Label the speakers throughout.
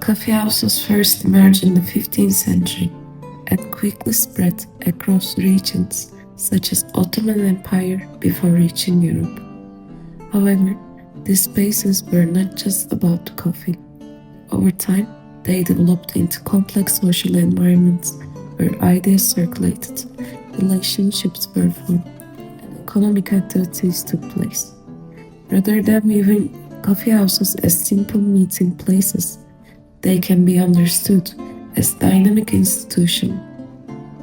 Speaker 1: Coffeehouses first emerged in the 15th century and quickly spread across regions such as Ottoman Empire before reaching Europe. However, these spaces were not just about coffee. Over time, they developed into complex social environments where ideas circulated, relationships were formed, and economic activities took place. Rather than viewing coffeehouses as simple meeting places, they can be understood as dynamic institutions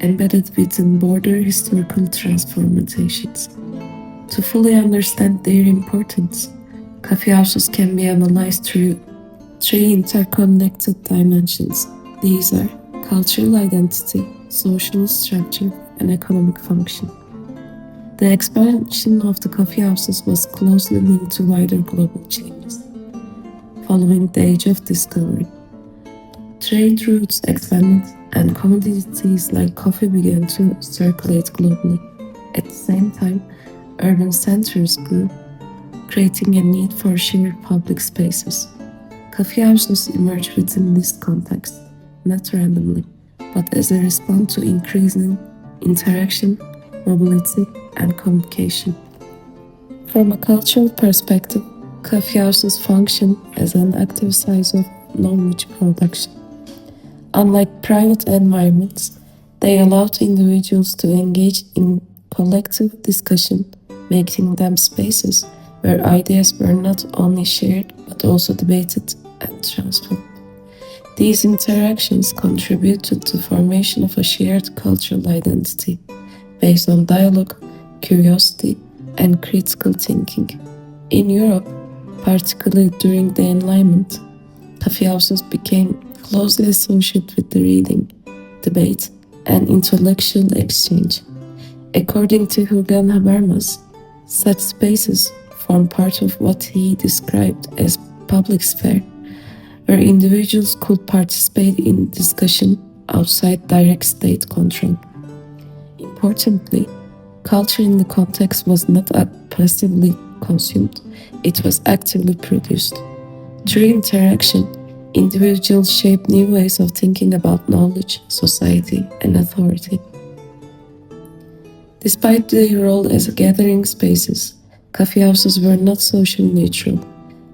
Speaker 1: embedded within broader historical transformations. To fully understand their importance, coffeehouses can be analyzed through three interconnected dimensions. These are cultural identity, social structure, and economic function. The expansion of the coffeehouses was closely linked to wider global changes. Following the Age of Discovery, trade routes expanded and commodities like coffee began to circulate globally. At the same time, urban centers grew, creating a need for shared public spaces. Coffeehouses emerged within this context, not randomly, but as a response to increasing interaction, mobility, and communication. From a cultural perspective, coffeehouses function as an active site of knowledge production. Unlike private environments, they allowed individuals to engage in collective discussion, making them spaces where ideas were not only shared but also debated and transformed. These interactions contribute to the formation of a shared cultural identity based on dialogue, curiosity, and critical thinking. In Europe, particularly during the Enlightenment, coffeehouses became closely associated with the reading, debate, and intellectual exchange. According to Jürgen Habermas, such spaces form part of what he described as public sphere, where individuals could participate in discussion outside direct state control. Importantly, culture in the context was not passively consumed, it was actively produced. Through interaction, individuals shape new ways of thinking about knowledge, society, and authority. Despite their role as gathering spaces, coffeehouses were not socially neutral.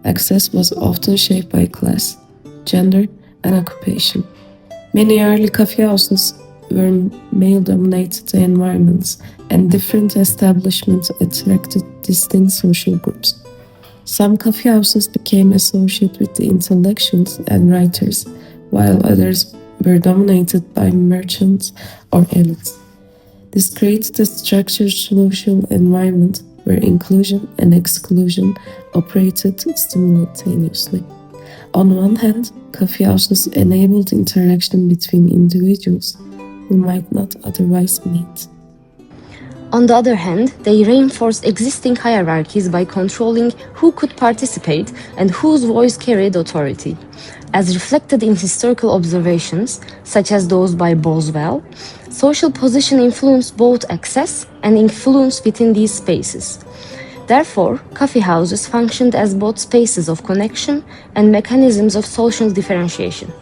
Speaker 1: Access was often shaped by class, gender, and occupation. Many early coffeehouses were male-dominated environments, and different establishments attracted distinct social groups. Some coffeehouses became associated with the intellectuals and writers, while others were dominated by merchants or elites. This created a structured social environment where inclusion and exclusion operated simultaneously. On one hand, coffeehouses enabled interaction between individuals who might not otherwise meet.
Speaker 2: On the other hand, they reinforced existing hierarchies by controlling who could participate and whose voice carried authority. As reflected in historical observations, such as those by Boswell, social position influenced both access and influence within these spaces. Therefore, coffeehouses functioned as both spaces of connection and mechanisms of social differentiation.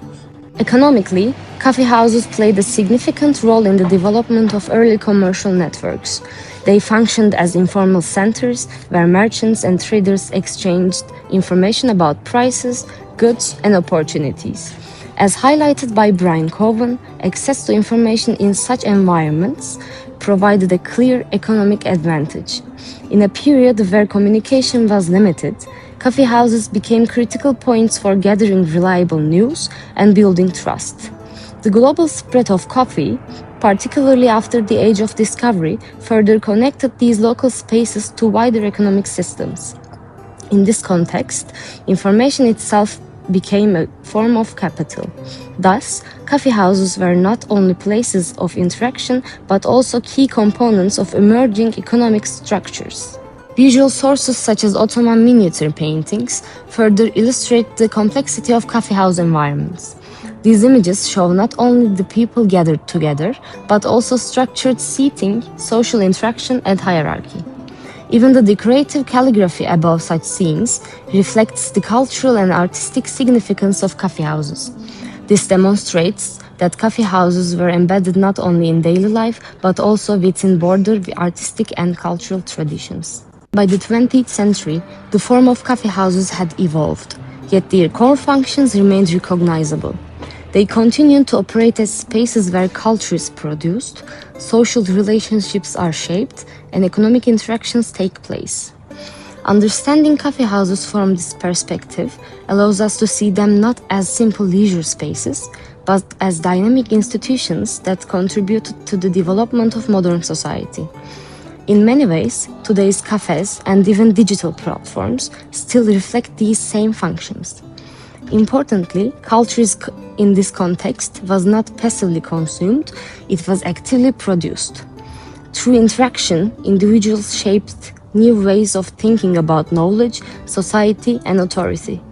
Speaker 2: Economically, coffeehouses played a significant role in the development of early commercial networks. They functioned as informal centers where merchants and traders exchanged information about prices, goods, and opportunities. As highlighted by Brian Cowan, access to information in such environments provided a clear economic advantage. In a period where communication was limited, coffeehouses became critical points for gathering reliable news and building trust. The global spread of coffee, particularly after the Age of Discovery, further connected these local spaces to wider economic systems. In this context, information itself became a form of capital. Thus, coffeehouses were not only places of interaction, but also key components of emerging economic structures. Visual sources such as Ottoman miniature paintings further illustrate the complexity of coffeehouse environments. These images show not only the people gathered together, but also structured seating, social interaction, and hierarchy. Even the decorative calligraphy above such scenes reflects the cultural and artistic significance of coffeehouses. This demonstrates that coffeehouses were embedded not only in daily life, but also within broader artistic and cultural traditions. By the 20th century, the form of coffeehouses had evolved, yet their core functions remained recognizable. They continued to operate as spaces where culture is produced, social relationships are shaped, and economic interactions take place. Understanding coffeehouses from this perspective allows us to see them not as simple leisure spaces, but as dynamic institutions that contributed to the development of modern society. In many ways, today's cafes and even digital platforms still reflect these same functions. Importantly, culture in this context was not passively consumed, it was actively produced. Through interaction, individuals shaped new ways of thinking about knowledge, society, and authority.